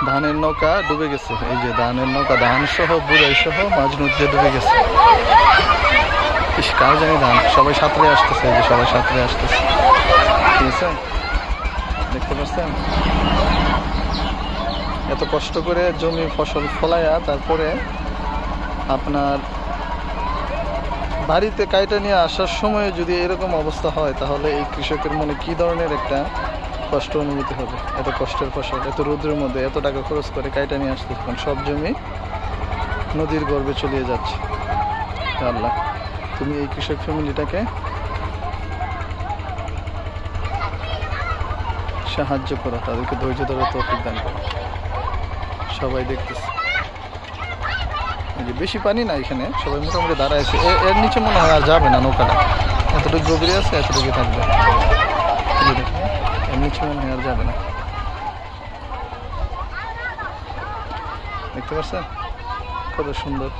ধানের নৌকা ডুবে গেছে। এই যে ধানের নৌকা, ধান সহ বুড়াই সহ মাঝ নদীতে ডুবে গেছে। কার জানি ধান, সবাই সাঁতরে আসতেছে। এই যে সবাই সাঁতরে আসতেছে, ঠিক আছে, দেখতে পাচ্ছেন? এত কষ্ট করে জমি ফসল ফলাইয়া তারপরে আপনার বাড়িতে কাইটা নিয়ে আসার সময় যদি এরকম অবস্থা হয়, তাহলে এই কৃষকের মনে কি ধরনের একটা কষ্ট অনুভূতি হবে। এত কষ্টের ফসল, এত রৌদ্রের মধ্যে এত টাকা খরচ করে কাইটা নিয়ে আসতে, সব জমি নদীর গর্ভে চলিয়ে যাচ্ছে। আল্লাহ, তুমি এই কৃষক ফ্যামিলিটাকে সাহায্য করো, তাদেরকে ধৈর্য ধরে তৌফিক দান করো। সবাই দেখতেছে বেশি পানি না এখানে, সবাই মোটামুটি দাঁড়ায় আছে। এর নিচে মনে হয় আর যাবে না নৌকাটা, এতটুকু গভীরে আছে, এতটুকু থাকবে। এর নিচে মনে হয় আর যাবে না। দেখতে পাচ্ছেন কত সুন্দর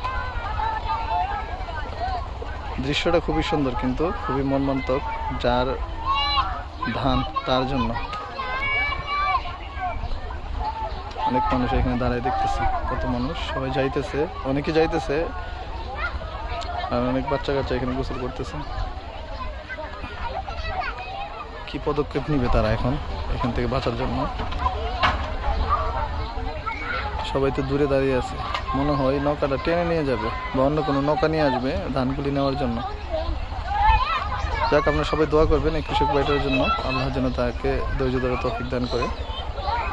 দৃশ্যটা, খুবই সুন্দর কিন্তু খুবই মর্মান্তক। যার ধান তার জন্য অনেক মানুষ এখানে দাঁড়ায় দেখতেছে, কত মানুষ, সবাই যাইতেছে, অনেকে যাইতেছে, আর অনেক বাচ্চা কাচ্চা এখানে গোসল করতেছে। কি পদক্ষেপ নিবে তারা এখন এখান থেকে বাঁচার জন্য? সবাই তো দূরে দাঁড়িয়ে আছে, মনে হয় নৌকাটা টেনে নিয়ে যাবে বা অন্য কোনো নৌকা নিয়ে আসবে ধানগুলি নেওয়ার জন্য। যাক, আপনারা সবাই দোয়া করবেন এই কৃষক ভাইটার জন্য, আল্লাহ যেন তাকে ধৈর্য ধরে তৌফিক দান করে।